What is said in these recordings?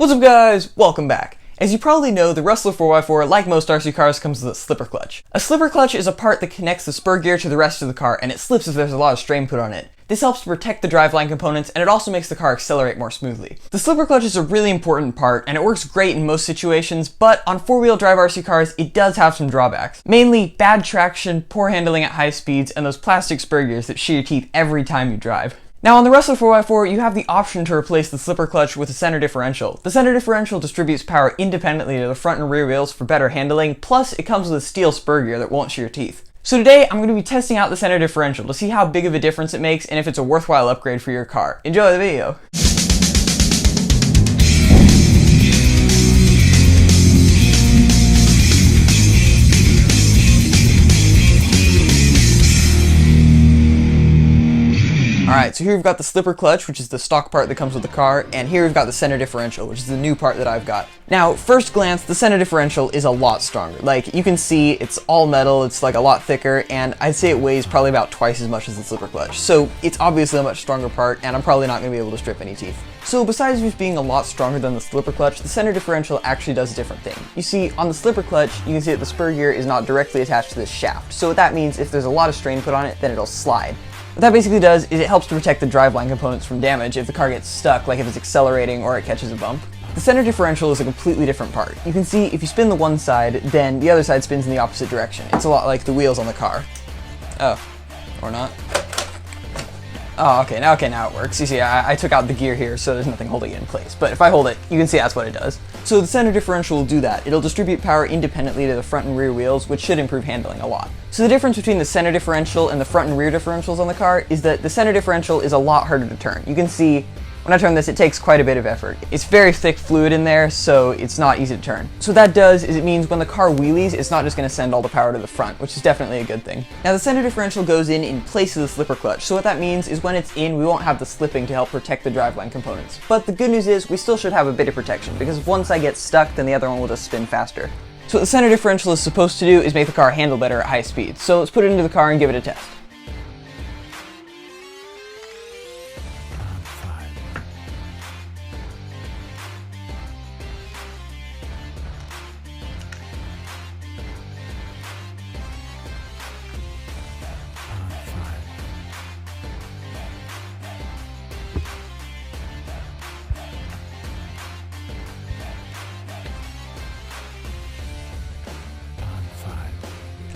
What's up guys? Welcome back. As you probably know, the Rustler 4x4, like most RC cars, comes with a slipper clutch. A slipper clutch is a part that connects the spur gear to the rest of the car, and it slips if there's a lot of strain put on it. This helps to protect the driveline components, and it also makes the car accelerate more smoothly. The slipper clutch is a really important part, and it works great in most situations, but on four-wheel drive RC cars, it does have some drawbacks. Mainly bad traction, poor handling at high speeds, and those plastic spur gears that shear your teeth every time you drive. Now on the Rustler 4x4, you have the option to replace the slipper clutch with a center differential. The center differential distributes power independently to the front and rear wheels for better handling, plus it comes with a steel spur gear that won't shear your teeth. So today, I'm going to be testing out the center differential to see how big of a difference it makes and if it's a worthwhile upgrade for your car. Enjoy the video! Alright, so here we've got the slipper clutch, which is the stock part that comes with the car, and here we've got the center differential, which is the new part that I've got. Now, first glance, the center differential is a lot stronger. Like, you can see it's all metal, it's like a lot thicker, and I'd say it weighs probably about twice as much as the slipper clutch. So it's obviously a much stronger part, and I'm probably not going to be able to strip any teeth. So besides just being a lot stronger than the slipper clutch, the center differential actually does a different thing. You see, on the slipper clutch, you can see that the spur gear is not directly attached to this shaft. So what that means, if there's a lot of strain put on it, then it'll slide. What that basically does is it helps to protect the driveline components from damage if the car gets stuck, like if it's accelerating or it catches a bump. The center differential is a completely different part. You can see if you spin the one side, then the other side spins in the opposite direction. It's a lot like the wheels on the car. Oh, or not. Oh, okay, now it works. You see, I took out the gear here, so there's nothing holding it in place. But if I hold it, you can see that's what it does. So the center differential will do that. It'll distribute power independently to the front and rear wheels, which should improve handling a lot. So the difference between the center differential and the front and rear differentials on the car is that the center differential is a lot harder to turn. You can see, when I turn this, it takes quite a bit of effort. It's very thick fluid in there, so it's not easy to turn. So what that does is it means when the car wheelies, it's not just going to send all the power to the front, which is definitely a good thing. Now the center differential goes in place of the slipper clutch, so what that means is when it's in, we won't have the slipping to help protect the driveline components. But the good news is, we still should have a bit of protection, because if one side gets stuck, then the other one will just spin faster. So what the center differential is supposed to do is make the car handle better at high speeds. So let's put it into the car and give it a test.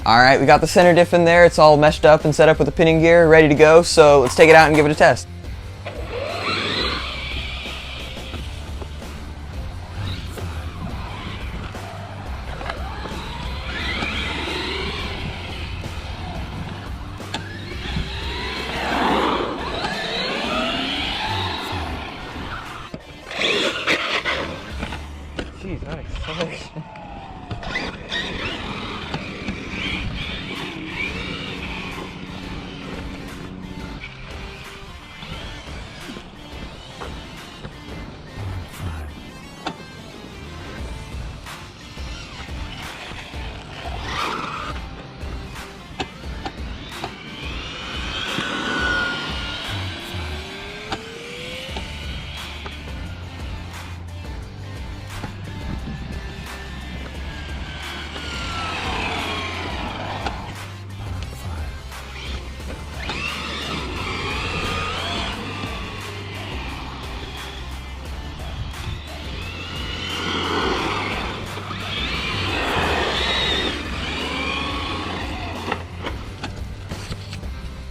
Alright, we got the center diff in there, it's all meshed up and set up with the pinning gear, ready to go, so let's take it out and give it a test. Jeez, that acceleration.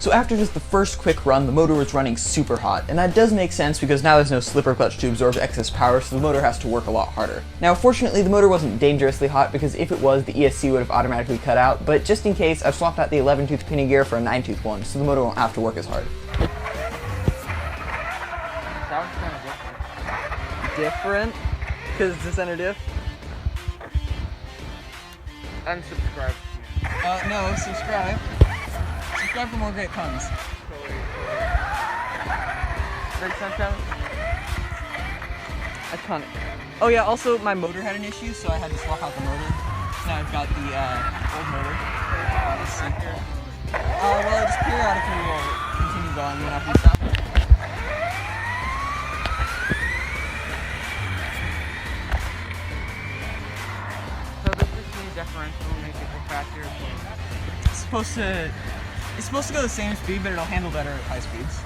So after just the first quick run, the motor was running super hot, and that does make sense because now there's no slipper clutch to absorb excess power, so the motor has to work a lot harder. Now fortunately the motor wasn't dangerously hot because if it was, the ESC would have automatically cut out, but just in case, I've swapped out the 11-tooth pinning gear for a 9-tooth one, so the motor won't have to work as hard. Sounds kind of different. Different? Because it's the center diff? Unsubscribe. No, subscribe. Subscribe for more great puns. Great sunshine. Iconic. Oh yeah, also my motor had an issue, so I had to swap out the motor. Now I've got the old motor. Well, it just periodically will continue going even after you stop. differential will make it go faster or slower? It's supposed to go the same speed, but it'll handle better at high speeds.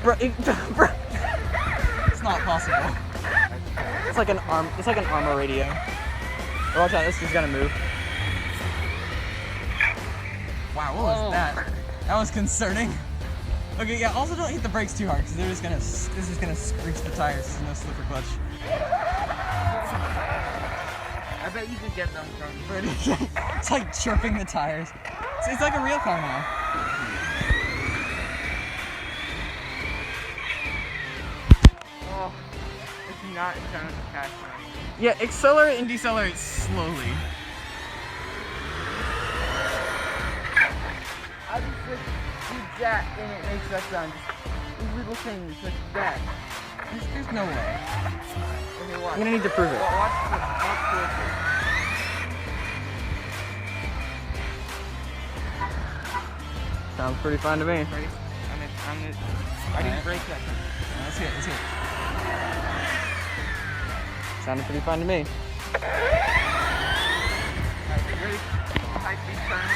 Bro, it's not possible. It's like an armor radio. Watch out, this is gonna move. Wow, what was that? That was concerning. Okay, yeah, also don't hit the brakes too hard, because this is gonna screech the tires. This is no slipper clutch. I bet you could get them from. It's like chirping the tires. It's like a real car now. Oh, it's not trying to catch me. Yeah, accelerate and decelerate slowly. I just do that and it makes that sound. Just these little things like that. There's no way. Okay, watch. I'm gonna need to prove it. Watch this. Sounds pretty fun to me. Ready? I didn't break that. Let's hear it. Sounded pretty fun to me. Alright, ready? High speed turn.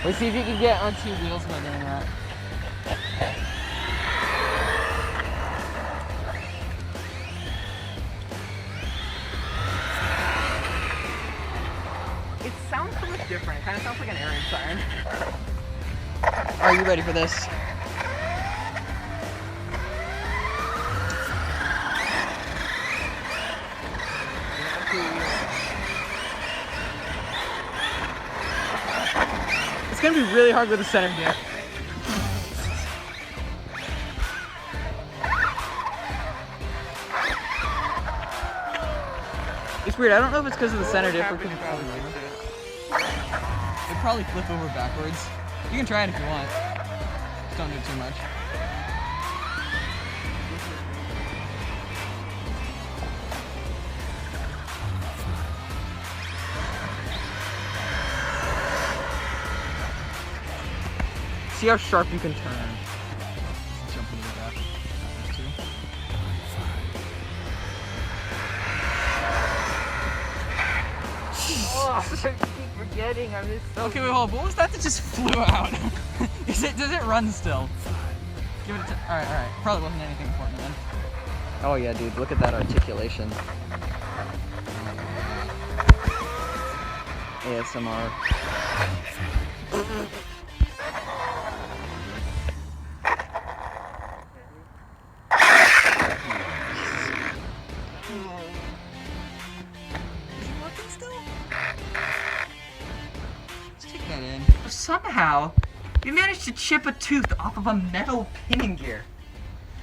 Let's see if you can get on 2 wheels by doing that. It sounds so much different. It kind of sounds like an air siren. Are you ready for this? It's gonna be really hard with the center diff. It's weird, I don't know if it's because of the center diff or because it's It'd probably flip over backwards. You can try it if you want. Just don't do it too much. See how sharp you can turn. Jump into the back. Oh, I keep forgetting. I missed so Okay, wait, hold on. What was that just flew out? Does it run still? Give it a Alright. Probably wasn't anything important then. Oh yeah, dude. Look at that articulation. ASMR. Somehow, we managed to chip a tooth off of a metal pinning gear.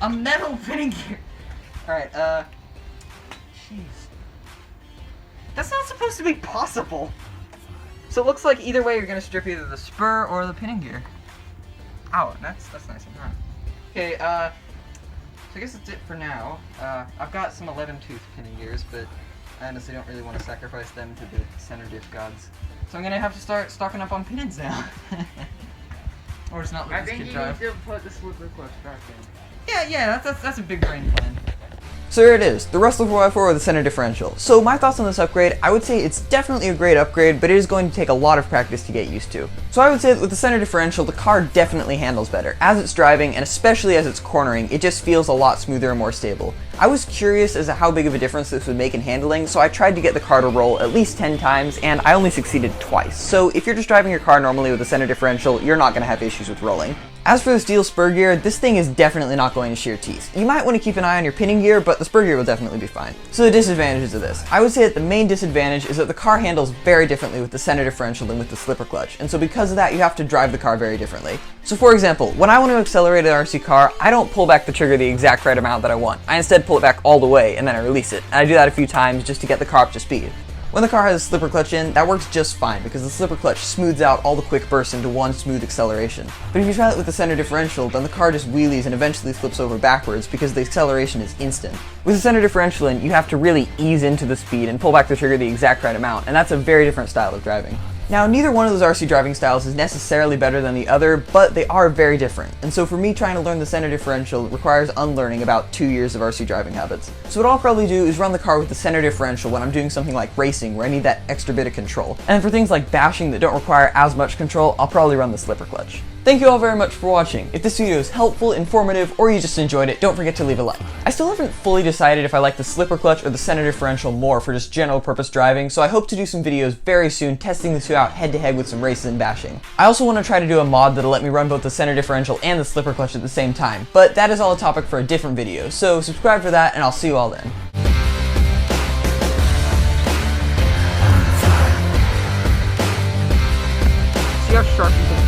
A metal pinning gear. Alright, jeez. That's not supposed to be possible. So it looks like either way you're gonna strip either the spur or the pinning gear. Ow, that's nice and hard. Okay, so I guess that's it for now. I've got some 11 tooth pinning gears, but I honestly don't really want to sacrifice them to the Center Diff gods. So I'm gonna have to start stocking up on pins now. Or just not let this kid drive. I think you need to put the slipper clutch back in. Yeah, that's a big brain plan. So here it is, the Rustler 4x4 with the center differential. So my thoughts on this upgrade, I would say it's definitely a great upgrade, but it is going to take a lot of practice to get used to. So I would say that with the center differential, the car definitely handles better. As it's driving, and especially as it's cornering, it just feels a lot smoother and more stable. I was curious as to how big of a difference this would make in handling, so I tried to get the car to roll at least 10 times, and I only succeeded twice. So if you're just driving your car normally with a center differential, you're not going to have issues with rolling. As for the steel spur gear, this thing is definitely not going to shear teeth. You might want to keep an eye on your pinning gear, but the spur gear will definitely be fine. So the disadvantages of this. I would say that the main disadvantage is that the car handles very differently with the center differential than with the slipper clutch, and so because of that, you have to drive the car very differently. So for example, when I want to accelerate an RC car, I don't pull back the trigger the exact right amount that I want. I instead pull it back all the way, and then I release it. And I do that a few times just to get the car up to speed. When the car has a slipper clutch in, that works just fine because the slipper clutch smooths out all the quick bursts into one smooth acceleration. But if you try that with the center differential, then the car just wheelies and eventually flips over backwards because the acceleration is instant. With the center differential in, you have to really ease into the speed and pull back the trigger the exact right amount, and that's a very different style of driving. Now, neither one of those RC driving styles is necessarily better than the other, but they are very different. And so for me, trying to learn the center differential requires unlearning about 2 years of RC driving habits. So what I'll probably do is run the car with the center differential when I'm doing something like racing, where I need that extra bit of control. And for things like bashing that don't require as much control, I'll probably run the slipper clutch. Thank you all very much for watching. If this video is helpful, informative, or you just enjoyed it, don't forget to leave a like. I still haven't fully decided if I like the slipper clutch or the center differential more for just general purpose driving, so I hope to do some videos very soon testing the two out head to head with some races and bashing. I also want to try to do a mod that'll let me run both the center differential and the slipper clutch at the same time, but that is all a topic for a different video, so subscribe for that and I'll see you all then. See how sharp you can